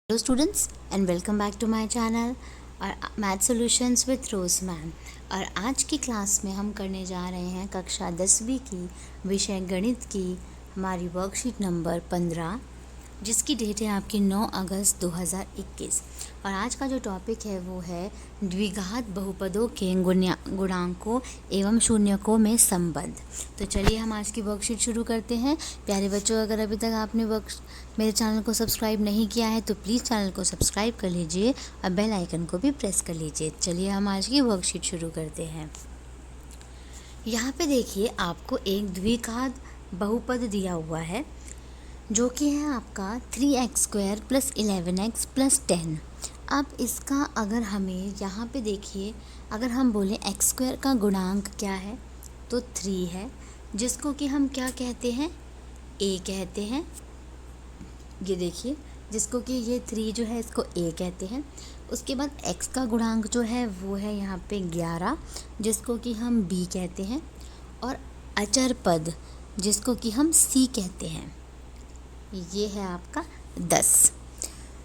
Hello students and welcome back to my channel और math solutions with Rose ma'am. और आज की class में हम करने जा रहे हैं कक्षा 10वीं की विषय गणित की हमारी वर्कशीट नंबर 15, जिसकी डेट है आपकी 9 अगस्त 2021। और आज का जो टॉपिक है वो है द्विघात बहुपदों के गुणांकों एवं शून्यकों में संबंध। तो चलिए हम आज की वर्कशीट शुरू करते हैं। प्यारे बच्चों, अगर अभी तक आपने मेरे चैनल को सब्सक्राइब नहीं किया है तो प्लीज़ चैनल को सब्सक्राइब कर लीजिए और बेल आइकन को भी प्रेस कर लीजिए। चलिए हम आज की वर्कशीट शुरू करते हैं। यहाँ पे देखिए, आपको एक द्विघात बहुपद दिया हुआ है जो कि है आपका 3x² + 11x + 10। अब इसका अगर हमें यहाँ पे देखिए, अगर हम बोलें x² का गुणांक क्या है तो 3 है, जिसको कि हम क्या कहते हैं, a कहते हैं। ये देखिए, जिसको कि ये 3 जो है इसको a कहते हैं। उसके बाद x का गुणांक जो है वो है यहाँ पे 11, जिसको कि हम b कहते हैं। और अचर पद जिसको कि हम c कहते हैं, ये है आपका 10।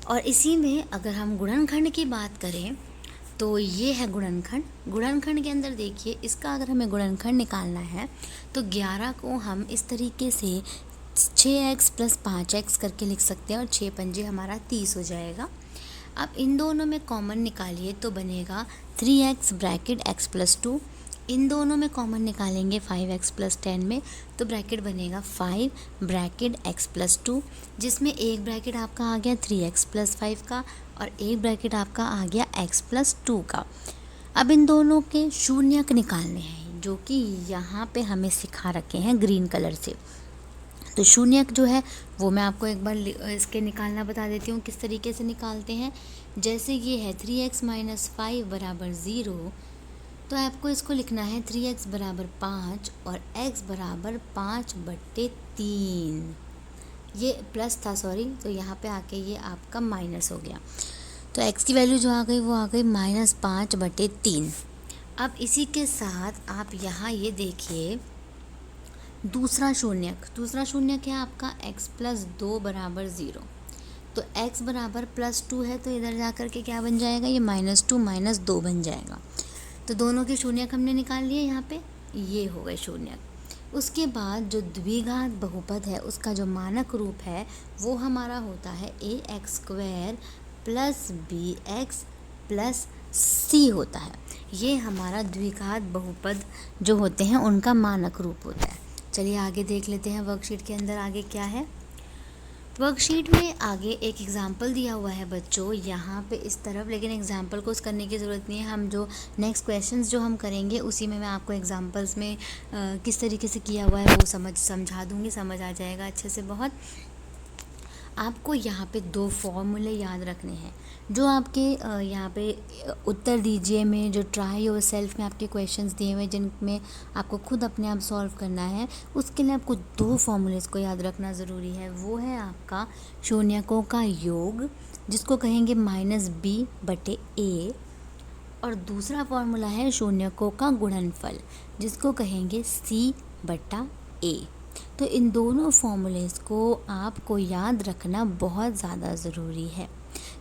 और इसी में अगर हम गुणनखंड की बात करें तो ये है गुणनखंड। गुणनखंड के अंदर देखिए, इसका अगर हमें गुणनखंड निकालना है तो 11 को हम इस तरीके से 6x + 5x करके लिख सकते हैं और 6 पंजे हमारा 30 हो जाएगा। अब इन दोनों में कॉमन निकालिए तो बनेगा 3x ब्रैकेट x + 2। इन दोनों में कॉमन निकालेंगे 5x + 10 में, तो ब्रैकेट बनेगा 5 ब्रैकेट x + 2, जिसमें एक ब्रैकेट आपका आ गया 3x + 5 का और एक ब्रैकेट आपका आ गया x + 2 का। अब इन दोनों के शून्यक निकालने हैं, जो कि यहाँ पे हमें सिखा रखे हैं ग्रीन कलर से। तो शून्यक जो है वो मैं आपको एक बार इसके निकालना बता देती हूँ किस तरीके से निकालते हैं। जैसे ये है 3x - 5 = 0, तो आपको इसको लिखना है 3x = 5 और x = 5/3। ये प्लस था, सॉरी, तो यहाँ पे आके ये आपका माइनस हो गया। तो x की वैल्यू जो आ गई वो आ गई -5/3। अब इसी के साथ आप यहाँ ये देखिए, दूसरा शून्यक है आपका x + 2 = 0। तो x = +2 है, तो इधर जा कर के क्या बन जाएगा, ये -2 - 2 बन जाएगा। तो दोनों के शून्यक हमने निकाल लिए यहाँ पे, ये हो गए शून्यक। उसके बाद जो द्विघात बहुपद है उसका जो मानक रूप है वो हमारा होता है ax² + bx + c होता है। ये हमारा द्विघात बहुपद जो होते हैं उनका मानक रूप होता है। चलिए आगे देख लेते हैं वर्कशीट के अंदर आगे क्या है। वर्कशीट में आगे एक एग्जाम्पल दिया हुआ है बच्चों, यहाँ पे इस तरफ, लेकिन एग्जाम्पल को करने की ज़रूरत नहीं है। हम जो नेक्स्ट क्वेश्चंस जो हम करेंगे उसी में मैं आपको एग्जाम्पल्स में किस तरीके से किया हुआ है वो समझा दूँगी, समझ आ जाएगा अच्छे से बहुत। आपको यहाँ पे 2 फॉर्मूले याद रखने हैं जो आपके यहाँ पे उत्तर दीजिए में, जो ट्राई योरसेल्फ में आपके क्वेश्चंस दिए हुए जिनमें आपको खुद अपने आप सॉल्व करना है, उसके लिए आपको 2 फॉर्मूलेस को याद रखना ज़रूरी है। वो है आपका शून्यकों का योग, जिसको कहेंगे -b/a, और दूसरा फॉर्मूला है शून्यकों का गुणनफल, जिसको कहेंगे c/a। तो इन दोनों फॉर्मूलेस को आपको याद रखना बहुत ज़्यादा ज़रूरी है।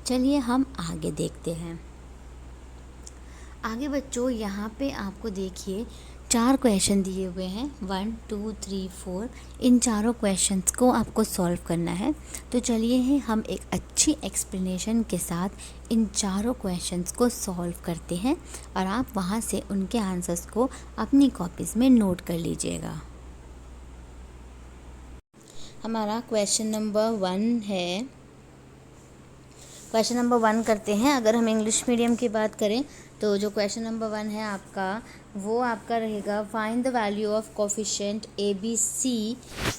चलिए हम आगे देखते हैं। आगे बच्चों यहाँ पे आपको देखिए 4 क्वेश्चन दिए हुए हैं, 1 2 3 4। इन चारों क्वेश्चंस को आपको सॉल्व करना है। तो चलिए हम एक अच्छी एक्सप्लेनेशन के साथ इन चारों क्वेश्चंस को सॉल्व करते हैं और आप वहाँ से उनके आंसर्स को अपनी कॉपीज़ में नोट कर लीजिएगा। हमारा क्वेश्चन नंबर 1 है। क्वेश्चन नंबर 1 करते हैं। अगर हम इंग्लिश मीडियम की बात करें तो जो क्वेश्चन नंबर 1 है आपका, वो आपका रहेगा find the value of coefficient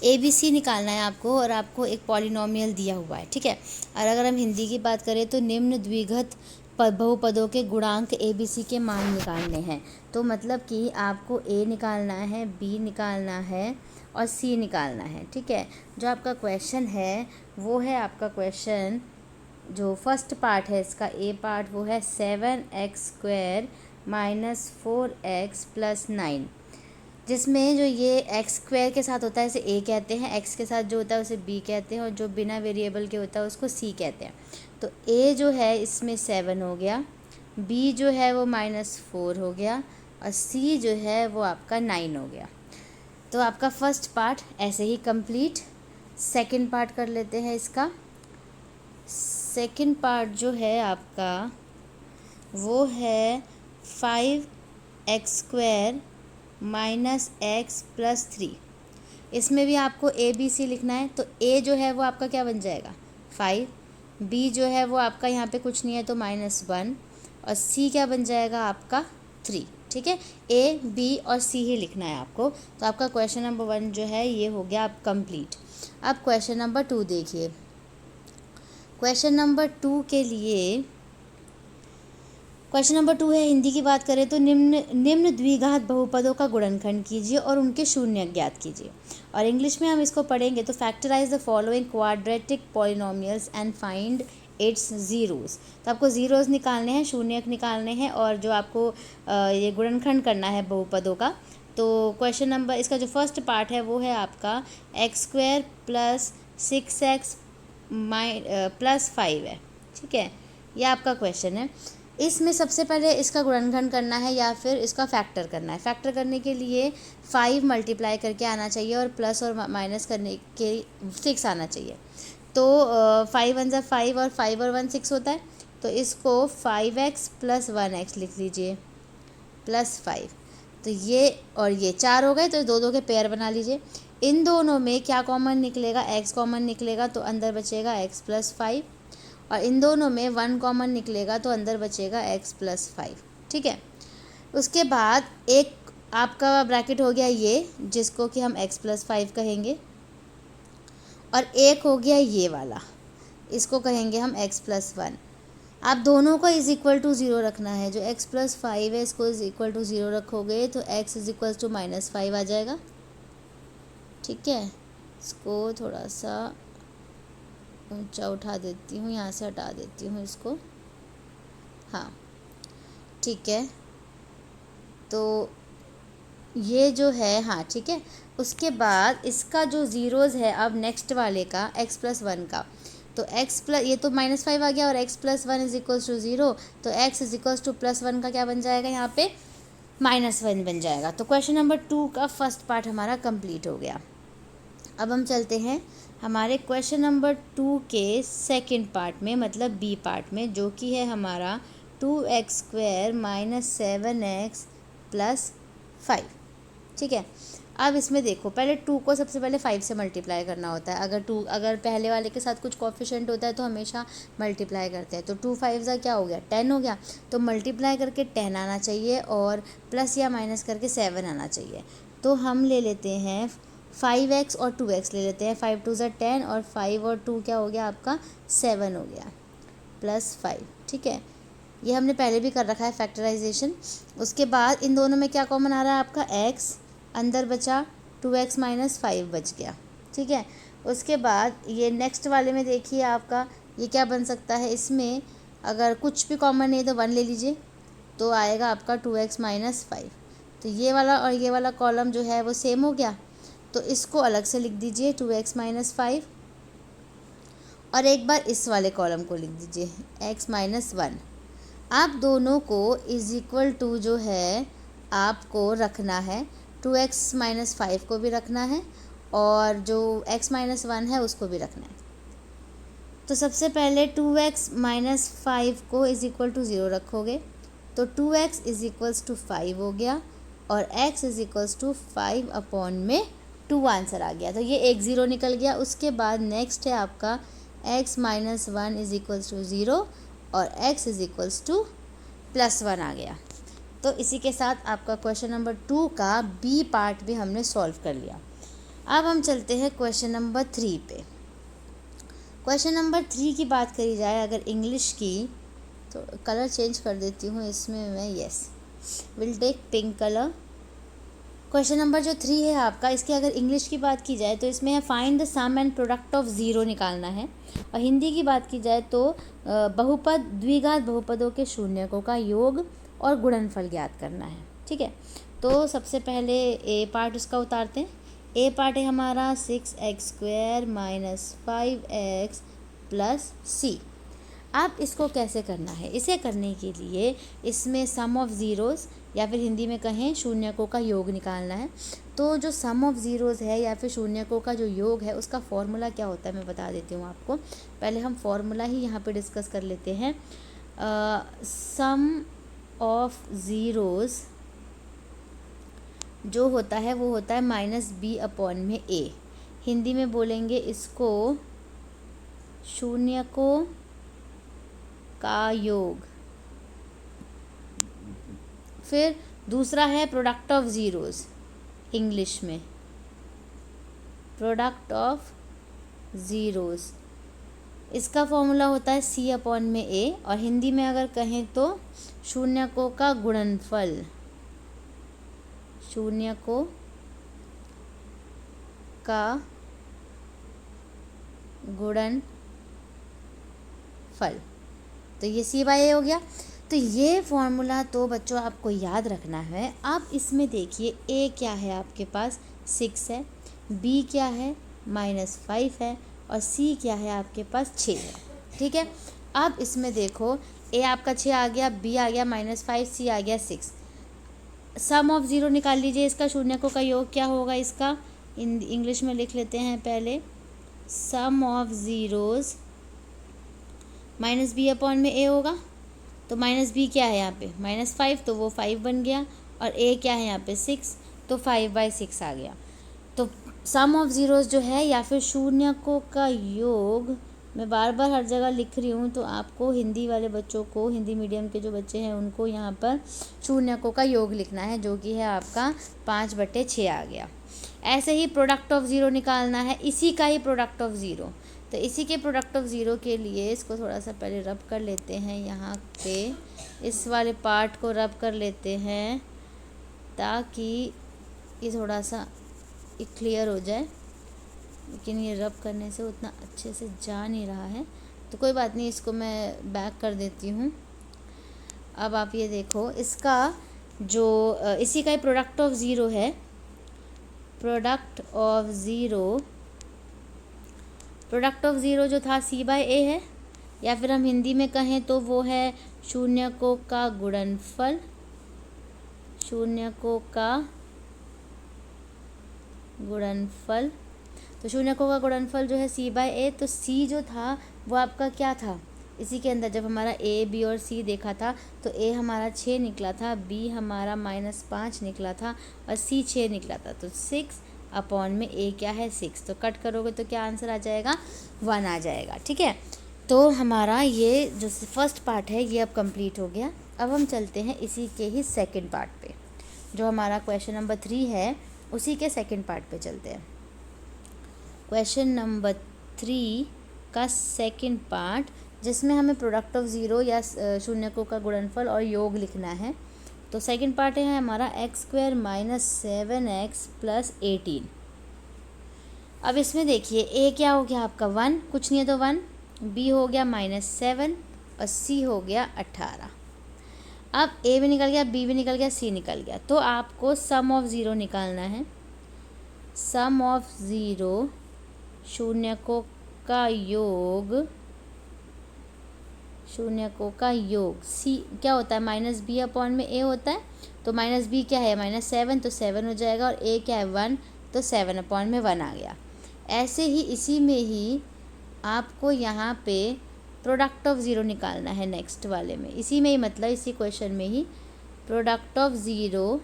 ABC निकालना है आपको, और आपको एक पॉलिनोमियल दिया हुआ है, ठीक है। और अगर हम हिंदी की बात करें तो निम्न द्विघात बहुपदों के गुणांक ABC के मान निकालने हैं। तो मतलब कि आपको A निकालना है, B निकालना है और C निकालना है, ठीक है। जो आपका क्वेश्चन है वो है आपका क्वेश्चन, जो फर्स्ट पार्ट है इसका A पार्ट, वो है 7x² - 4x + 9, जिसमें जो ये x² के साथ होता है इसे a कहते हैं, x के साथ जो होता है उसे b कहते हैं, और जो बिना वेरिएबल के होता है उसको c कहते हैं। तो ए जो है इसमें 7 हो गया, बी जो है वो -4 हो गया, और सी जो है वो आपका 9 हो गया। तो आपका फर्स्ट पार्ट ऐसे ही कंप्लीट। सेकंड पार्ट कर लेते हैं इसका। सेकंड पार्ट जो है आपका वो है 5x² - x + 3। इसमें भी आपको ए बी सी लिखना है। तो ए जो है वो आपका क्या बन जाएगा 5, बी जो है वो आपका यहाँ पे कुछ नहीं है तो -1, और सी क्या बन जाएगा आपका 3। ठीक है, ए बी और सी ही लिखना है आपको। तो आपका क्वेश्चन नंबर 1 जो है ये हो गया आप कंप्लीट। अब क्वेश्चन नंबर 2 देखिए। क्वेश्चन नंबर 2 के लिए, क्वेश्चन नंबर 2 है, हिंदी की बात करें तो निम्न द्विघात बहुपदों का गुणनखंड कीजिए और उनके शून्य ज्ञात कीजिए। और इंग्लिश में हम इसको पढ़ेंगे तो factorise the following quadratic polynomials and find its zeros. तो आपको ज़ीरोज़ निकालने हैं, शून्यक निकालने हैं, और जो आपको ये गुणनखंड करना है बहुपदों का। तो क्वेश्चन नंबर, इसका जो फर्स्ट पार्ट है वो है आपका x² + 6x + 5 है। ठीक है, यह आपका क्वेश्चन है। इसमें सबसे पहले इसका गुणनखंड करना है या फिर इसका फैक्टर करना है। फैक्टर करने के लिए 5 मल्टीप्लाई करके आना चाहिए और प्लस और माइनस करने के 6 आना चाहिए। तो 5 1 = 5 और 5 और 1 6 होता है। तो इसको 5x + 1x लिख लीजिए +5। तो ये और ये 4 हो गए, तो दो दो के पेयर बना लीजिए। इन दोनों में क्या कॉमन निकलेगा, x कॉमन निकलेगा, तो अंदर बचेगा x + 5, और इन दोनों में 1 कॉमन निकलेगा तो अंदर बचेगा x + 5। ठीक है, उसके बाद एक आपका ब्रैकेट हो गया ये, जिसको कि हम x + 5 कहेंगे, और एक हो गया ये वाला, इसको कहेंगे हम x + 1। आप दोनों को =0 रखना है। जो x + 5 है इसको =0 रखोगे तो x = -5 आ जाएगा। ठीक है, इसको थोड़ा सा ऊंचा उठा देती हूँ, यहाँ से हटा देती हूँ इसको। हाँ ठीक है, तो ये जो है, हाँ ठीक है। उसके बाद इसका जो ज़ीरोज़ है अब नेक्स्ट वाले का x + 1 का, तो ये तो -5 आ गया और x + 1 = 0, तो x = +1 का क्या बन जाएगा यहाँ पे -1 बन जाएगा। तो क्वेश्चन नंबर 2 का फर्स्ट पार्ट हमारा कंप्लीट हो गया। अब हम चलते हैं हमारे क्वेश्चन नंबर 2 के सेकंड पार्ट में, मतलब बी पार्ट में, जो कि है हमारा 2x² - 7x + 5। ठीक है, अब इसमें देखो, पहले 2 को सबसे पहले 5 से मल्टीप्लाई करना होता है। अगर पहले वाले के साथ कुछ कोफिशिएंट होता है तो हमेशा मल्टीप्लाई करते हैं। तो 2 5 क्या हो गया 10 हो गया, तो मल्टीप्लाई करके 10 आना चाहिए और प्लस या माइनस करके 7 आना चाहिए। तो हम ले लेते हैं 5x और 2x ले लेते हैं। 5 2 = 10 और 5 और 2 क्या हो गया आपका 7 हो गया +5। ठीक है, ये हमने पहले भी कर रखा है फैक्टराइजेशन। उसके बाद इन दोनों में क्या कॉमन आ रहा है आपका x, अंदर बचा 2x - 5 बच गया। ठीक है, उसके बाद ये नेक्स्ट वाले में देखिए आपका ये क्या बन सकता है, इसमें अगर कुछ भी कॉमन नहीं है तो 1 ले लीजिए, तो आएगा आपका 2x - 5। तो ये वाला और ये वाला कॉलम जो है वो सेम हो गया, तो इसको अलग से लिख दीजिए 2x - 5, और एक बार इस वाले कॉलम को लिख दीजिए x - 1। आप दोनों को =, जो है आपको रखना है 2x - 5 को भी रखना है और जो x - 1 है उसको भी रखना है। तो सबसे पहले 2x - 5 को =0 रखोगे तो 2x = 5 हो गया और x = 5/2 आंसर आ गया। तो ये एक 0 निकल गया। उसके बाद नेक्स्ट है आपका x - 1 = 0 और x = +1 आ गया। तो इसी के साथ आपका क्वेश्चन नंबर 2 का बी पार्ट भी हमने सॉल्व कर लिया। अब हम चलते हैं क्वेश्चन नंबर 3 पे। क्वेश्चन नंबर 3 की बात करी जाए अगर इंग्लिश की, तो कलर चेंज कर देती हूँ इसमें मैं, yes will take pink colour. Question number जो 3 है आपका, इसकी अगर इंग्लिश की बात की जाए तो इसमें है find the sum and product of zero निकालना है। और हिंदी की बात की जाए तो द्विघात बहुपदों के शून्यकों का योग और गुणनफल ज्ञात करना है। ठीक है, तो सबसे पहले ए पार्ट उसका उतारते हैं। ए पार्ट है हमारा 6x² - 5x + c। अब इसको कैसे करना है, इसे करने के लिए इसमें सम ऑफ ज़ीरोज़ या फिर हिंदी में कहें शून्यकों का योग निकालना है। तो जो सम ऑफ ज़ीरोज़ है या फिर शून्यकों का जो योग है उसका फॉर्मूला क्या होता है मैं बता देती हूँ आपको। पहले हम फॉर्मूला ही यहाँ पे डिस्कस कर लेते हैं। सम ऑफ ज़ीरोज़ जो होता है वो होता है -b/a। हिंदी में बोलेंगे इसको शून्यकों का योग। फिर दूसरा है प्रोडक्ट ऑफ ज़ीरोज़, इंग्लिश में प्रोडक्ट ऑफ ज़ीरोज़, इसका फॉर्मूला होता है c/a। और हिंदी में अगर कहें तो शून्यकों का गुणनफल, शून्यकों का गुणनफल, तो ये c/a हो गया। तो ये फॉर्मूला तो बच्चों आपको याद रखना है। अब इसमें देखिए a क्या है आपके पास 6 है, b क्या है -5 है और c क्या है आपके पास 6 है। ठीक है, अब इसमें देखो a आपका 6 आ गया, b आ गया -5, c आ गया 6। सम ऑफ ज़ीरो निकाल लीजिए, इसका शून्यकों का योग क्या होगा, इसका इंग्लिश में लिख लेते हैं पहले। सम ऑफ ज़ीरोज़ -b/a होगा। तो -b क्या है यहाँ पे -5, तो वो 5 बन गया। और a क्या है यहाँ पे 6, तो 5/6 आ गया। तो सम ऑफ ज़ीरोज़ जो है या फिर शून्यकों का योग, मैं बार बार हर जगह लिख रही हूँ, तो आपको हिंदी वाले बच्चों को, हिंदी मीडियम के जो बच्चे हैं उनको यहाँ पर शून्यकों का योग लिखना है, जो कि है आपका 5/6 आ गया। ऐसे ही प्रोडक्ट ऑफ ज़ीरो निकालना है, इसी का ही प्रोडक्ट ऑफ ज़ीरो। तो इसी के प्रोडक्ट ऑफ ज़ीरो के लिए इसको थोड़ा सा पहले रब कर लेते हैं, यहाँ पे इस वाले पार्ट को रब कर लेते हैं ताकि ये थोड़ा सा क्लियर हो जाए। लेकिन ये रब करने से उतना अच्छे से जा नहीं रहा है, तो कोई बात नहीं, इसको मैं बैक कर देती हूँ। अब आप ये देखो, इसका जो इसी का ही प्रोडक्ट ऑफ ज़ीरो है, product of zero, product of zero जो था c/a है, या फिर हम हिंदी में कहें तो वो है शून्यकों का गुणनफल, शून्यकों का गुणनफल। तो शून्यकों का गुणनफल जो है c/a, तो c जो था वो आपका क्या था, इसी के अंदर जब हमारा a, b और c देखा था तो a हमारा 6 निकला था, b हमारा -5 निकला था और c 6 निकला था। तो 6/में a क्या है 6, तो कट करोगे तो क्या आंसर आ जाएगा 1 आ जाएगा। ठीक है, तो हमारा ये जो फर्स्ट पार्ट है ये अब कंप्लीट हो गया। अब हम चलते हैं इसी के ही सेकंड पार्ट पे, जो हमारा क्वेश्चन नंबर 3 है, उसी के सेकंड पार्ट पे चलते हैं। क्वेश्चन नंबर 3 का सेकंड पार्ट, जिसमें हमें प्रोडक्ट ऑफ ज़ीरो या शून्यकों का गुणनफल और योग लिखना है। तो सेकंड पार्ट है हमारा x² - 7x + 18। अब इसमें देखिए a क्या हो गया आपका 1, कुछ नहीं है तो 1, b हो गया -7 और c हो गया 18। अब a भी निकल गया, b भी निकल गया, c निकल गया। तो आपको सम ऑफ ज़ीरो निकालना है। सम ऑफ ज़ीरो, शून्यकों का योग, शून्यकों का योग c क्या होता है -b/a होता है। तो -b क्या है -7, तो 7 हो जाएगा। और a क्या है 1, तो 7/1 आ गया। ऐसे ही इसी में ही आपको यहाँ पे प्रोडक्ट ऑफ ज़ीरो निकालना है, नेक्स्ट वाले में, इसी में ही, मतलब इसी क्वेश्चन में ही प्रोडक्ट ऑफ ज़ीरो,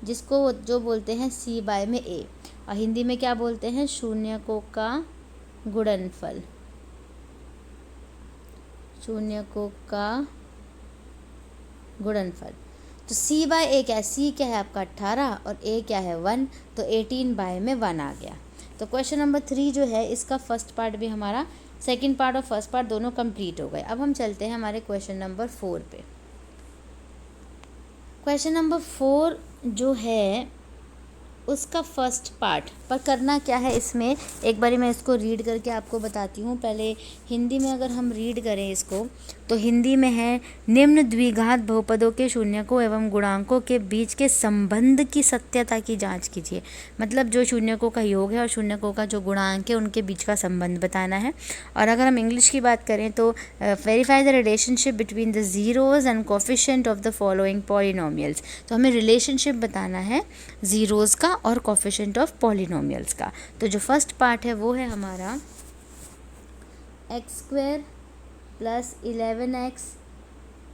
जिसको जो बोलते हैं c/a, और हिंदी में क्या बोलते हैं शून्यकों का गुणनफल, शून्यकों का गुणनफल। तो c/a क्या है, c क्या है आपका 18 और a क्या है 1, तो 18/1 आ गया। तो क्वेश्चन नंबर 3 जो है, इसका फर्स्ट पार्ट भी हमारा, सेकंड पार्ट और फर्स्ट पार्ट दोनों कंप्लीट हो गए। अब हम चलते हैं हमारे क्वेश्चन नंबर 4 पे। क्वेश्चन नंबर 4 जो है उसका फर्स्ट पार्ट पर करना क्या है इसमें, एक बारी मैं इसको रीड करके आपको बताती हूँ। पहले हिंदी में अगर हम रीड करें इसको, तो हिंदी में है, निम्न द्विघात बहुपदों के शून्यकों एवं गुणांकों के बीच के संबंध की सत्यता की जांच कीजिए। मतलब जो शून्यकों का योग है और शून्यकों का जो गुणांक है उनके बीच का संबंध बताना है। और अगर हम इंग्लिश की बात करें तो verify the relationship between the zeros and coefficient of the following polynomials. तो हमें रिलेशनशिप बताना है ज़ीरोज़ का और कोफिशिएंट ऑफ पॉलिनोमियल्स का। तो जो फर्स्ट पार्ट है वो है हमारा x² + 11x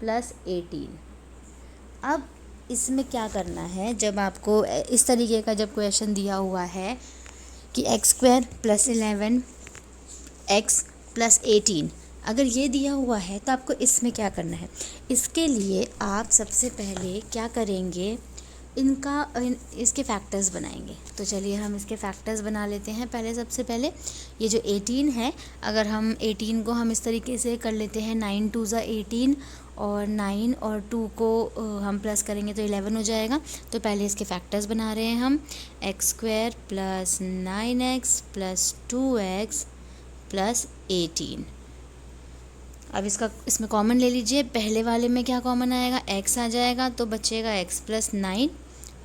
+ 18। अब इसमें क्या करना है, जब आपको इस तरीके का जब क्वेश्चन दिया हुआ है कि x² + 11x + 18, अगर ये दिया हुआ है तो आपको इसमें क्या करना है। इसके लिए आप सबसे पहले क्या करेंगे, इसके फैक्टर्स बनाएंगे। तो चलिए हम इसके फैक्टर्स बना लेते हैं। पहले सबसे पहले ये जो 18 है, अगर हम 18 को हम इस तरीके से कर लेते हैं, 9 2 ज़ा 18 और 9 और 2 को हम प्लस करेंगे तो 11 हो जाएगा। तो पहले इसके फैक्टर्स बना रहे हैं हम, x² + 9x + 2x + 18। अब इसमें कॉमन ले लीजिए। पहले वाले में क्या कॉमन आएगा, x आ जाएगा तो बचेगा x + 9,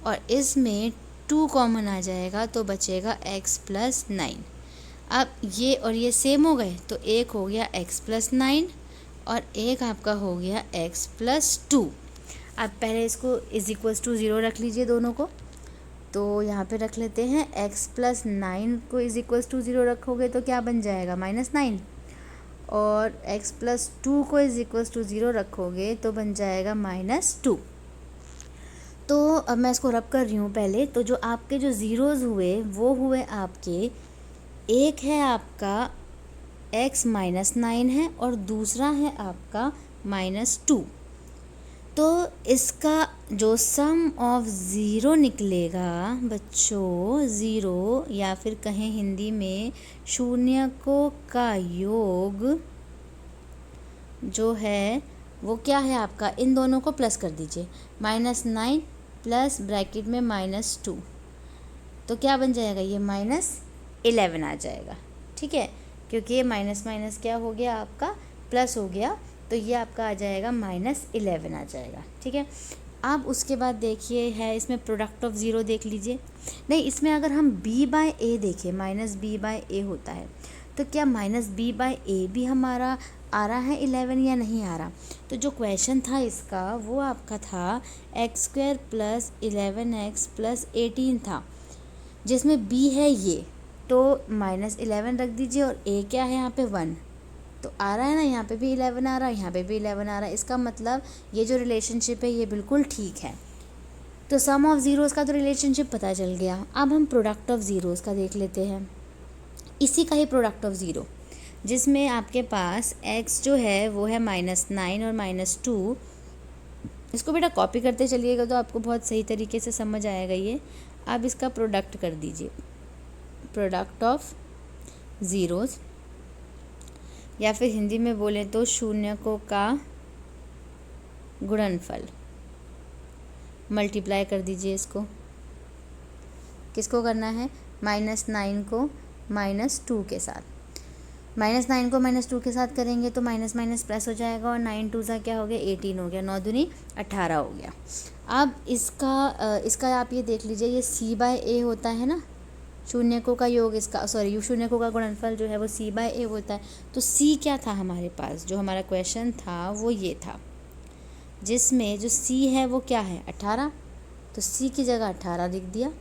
और इसमें 2 कॉमन आ जाएगा तो बचेगा x + 9। अब ये और ये सेम हो गए तो एक हो गया x + 9 और एक आपका हो गया x + 2। अब पहले इसको = 0 रख लीजिए दोनों को। तो यहाँ पे रख लेते हैं, x + 9 को = 0 रखोगे तो क्या बन जाएगा, -9, और x + 2 को = 0 रखोगे तो बन जाएगा -2। तो अब मैं इसको रब कर रही हूँ पहले। तो जो आपके जो ज़ीरोज़ हुए वो हुए आपके, एक है आपका x - 9 है और दूसरा है आपका -2। तो इसका जो सम ऑफ ज़ीरो निकलेगा बच्चों, ज़ीरो या फिर कहें हिंदी में शून्यकों का योग जो है वो क्या है आपका, इन दोनों को प्लस कर दीजिए, -9 प्लस ब्रैकेट में -2, तो क्या बन जाएगा, ये -11 आ जाएगा। ठीक है, क्योंकि ये माइनस माइनस क्या हो गया आपका, प्लस हो गया, तो ये आपका आ जाएगा -11 आ जाएगा। ठीक है, अब उसके बाद देखिए है इसमें प्रोडक्ट ऑफ ज़ीरो देख लीजिए। नहीं, इसमें अगर हम b/a देखें, -b/a होता है, तो क्या -b/a भी हमारा आ रहा है 11 या नहीं आ रहा। तो जो क्वेश्चन था इसका वो आपका था x² + 11x + 18 था, जिसमें b है ये, तो -11 रख दीजिए और a क्या है यहाँ पे 1, तो आ रहा है ना, यहाँ पे भी 11 आ रहा है, यहाँ पे भी 11 आ रहा है। इसका मतलब ये जो रिलेशनशिप है ये बिल्कुल ठीक है। तो सम ऑफ ज़ीरोज़ का तो रिलेशनशिप पता चल गया। अब हम प्रोडक्ट ऑफ ज़ीरोज़ का देख लेते हैं। इसी का ही प्रोडक्ट ऑफ ज़ीरो, जिसमें आपके पास x जो है वो है -9 और -2। इसको बेटा कॉपी करते चलिएगा तो आपको बहुत सही तरीके से समझ आएगा ये। अब इसका प्रोडक्ट कर दीजिए, प्रोडक्ट ऑफ ज़ीरोज़, या फिर हिंदी में बोलें तो शून्यकों का गुणनफल। मल्टीप्लाई कर दीजिए इसको, किसको करना है, -9 को -2 के साथ। -9 को -2 के साथ करेंगे तो माइनस माइनस प्लस हो जाएगा, और 9 2 सा क्या हो गया, 18 हो गया, 9 दूनी 18 हो गया। अब इसका आप ये देख लीजिए, ये c/a होता है ना, शून्यकों का योग, इसका सॉरी शून्यकों का गुणनफल जो है वो c/a होता है। तो c क्या था हमारे पास, जो हमारा क्वेश्चन था वो ये था, जिसमें जो c है वो क्या है 18, तो c की जगह 18 लिख दिया,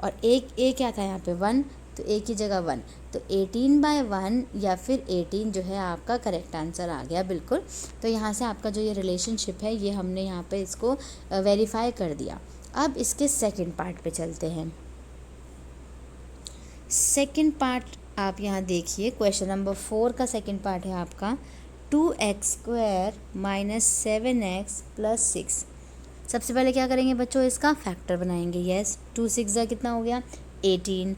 और एक a क्या था यहाँ पे 1, तो a की जगह 1, तो 18/1 या फिर 18 जो है आपका करेक्ट आंसर आ गया बिल्कुल। तो यहाँ से आपका जो ये रिलेशनशिप है ये हमने यहाँ पे इसको वेरीफाई कर दिया। अब इसके सेकंड पार्ट पे चलते हैं। सेकंड पार्ट आप यहाँ देखिए, क्वेश्चन नंबर 4 का सेकंड पार्ट है आपका 2x² - 7x + 6। सबसे पहले क्या करेंगे बच्चों, इसका फैक्टर बनाएंगे। यस, 2 6 ज़ा कितना हो गया 18,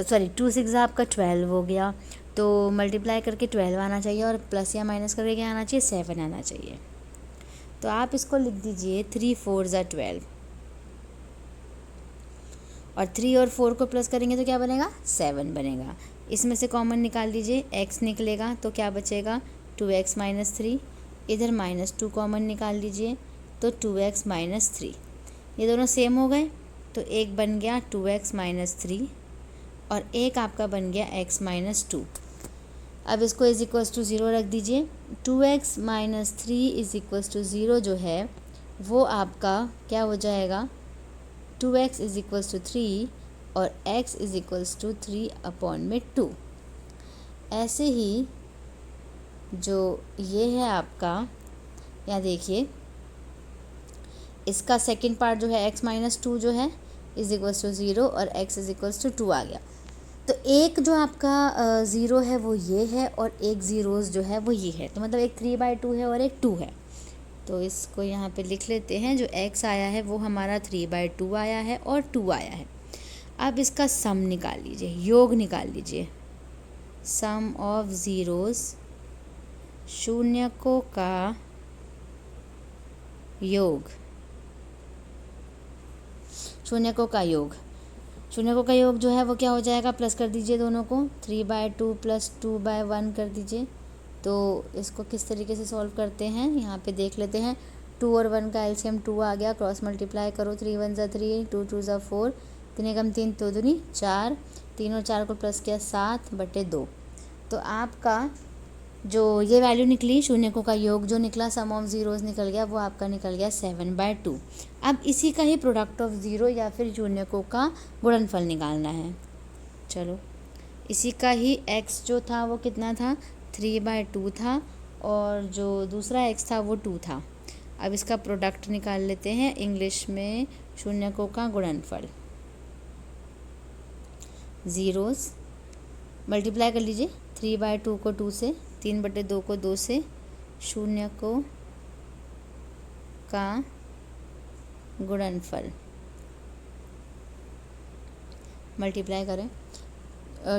सॉरी 2 6 ज़ा आपका 12 हो गया, तो मल्टीप्लाई करके 12 आना चाहिए, और प्लस या माइनस करके क्या आना चाहिए, 7 आना चाहिए। तो आप इसको लिख दीजिए 3 4 ज़ा 12, और 3 और 4 को प्लस करेंगे तो क्या बनेगा 7 बनेगा। इसमें से कॉमन निकाल लीजिए, x निकलेगा तो क्या बचेगा 2x माइनस 3। इधर -2 कॉमन निकाल लीजिए तो 2x माइनस 3। ये दोनों सेम हो गए तो एक बन गया 2x माइनस 3 और एक आपका बन गया x माइनस 2। अब इसको इज इक्वल्स टू 0 रख दीजिए। 2x minus 3 is equals to 0 जो है वो आपका क्या हो जाएगा 2x इज इक्वल्स टू 3 और x इज इक्वल्स टू 3/2। ऐसे ही जो ये है आपका, यहाँ देखिए इसका सेकंड पार्ट जो है x माइनस 2 जो है इज इक्वल्स टू 0 और x इज इक्वल्स टू 2 आ गया। तो एक जो आपका 0 है वो ये है और एक ज़ीरोज़ जो है वो ये है, तो मतलब एक 3/2 है और एक 2 है। तो इसको यहाँ पे लिख लेते हैं, जो x आया है वो हमारा 3/2 आया है और 2 आया है। अब इसका सम निकाल लीजिए, योग निकाल लीजिए। सम ऑफ ज़ीरोज़, शून्यकों का योग, शून्यकों का योग। शून्यकों का योग जो है वो क्या हो जाएगा, प्लस कर दीजिए दोनों को, 3/2 प्लस 2/1 कर दीजिए। तो इसको किस तरीके से सॉल्व करते हैं यहाँ पे देख लेते हैं। 2 और 1 का एलसीएम 2 आ गया, क्रॉस मल्टीप्लाई करो, 3 1 ज़ा 3, 2 2 ज़ा 4, 3 एकम 3 2 दूनी 4, 3 और 4 को प्लस किया 7/2। तो आपका जो ये वैल्यू निकली शून्यकों का योग जो निकला, सम ऑफ ज़ीरोज़ निकल गया, वो आपका निकल गया 7/2। अब इसी का ही प्रोडक्ट ऑफ ज़ीरो या फिर शून्यकों का गुणनफल निकालना है। चलो, इसी का ही x जो था वो कितना था 3/2 था और जो दूसरा x था वो 2 था। अब इसका प्रोडक्ट निकाल लेते हैं, इंग्लिश में शून्यकों का गुणनफल। ज़ीरोज़ मल्टीप्लाई कर लीजिए, 3/2 को 2 से, 3/2 को 2 से, शून्यकों का गुणनफल मल्टीप्लाई करें,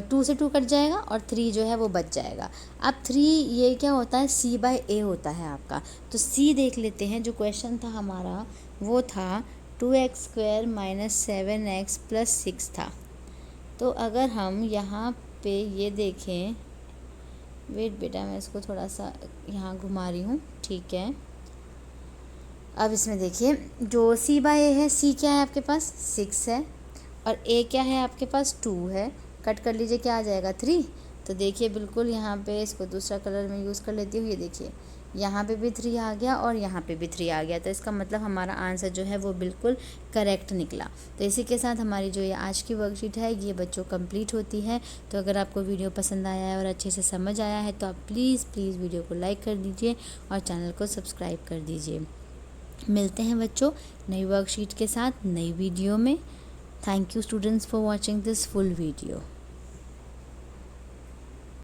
2 से 2 कट जाएगा और 3 जो है वो बच जाएगा। अब 3 ये क्या होता है c/a होता है आपका। तो c देख लेते हैं, जो क्वेश्चन था हमारा वो था 2x² माइनस 7x प्लस 6 था। तो अगर हम यहाँ पे ये देखें, वेट बेटा मैं इसको थोड़ा सा यहाँ घुमा रही हूँ, ठीक है। अब इसमें देखिए जो c/a है, c क्या है आपके पास 6 है और a क्या है आपके पास 2 है। कट कर लीजिए, क्या आ जाएगा 3। तो देखिए बिल्कुल यहाँ पे इसको दूसरा कलर में यूज़ कर लेती हूँ, ये देखिए यहाँ पे भी 3 आ गया और यहाँ पे भी 3 आ गया। तो इसका मतलब हमारा आंसर जो है वो बिल्कुल करेक्ट निकला। तो इसी के साथ हमारी जो ये आज की वर्कशीट है ये बच्चों कंप्लीट होती है। तो अगर आपको वीडियो पसंद आया है और अच्छे से समझ आया है तो आप प्लीज़ वीडियो को लाइक कर दीजिए और चैनल को सब्सक्राइब कर दीजिए। मिलते हैं बच्चों नई वर्कशीट के साथ नई वीडियो में। Thank you students for watching this full video.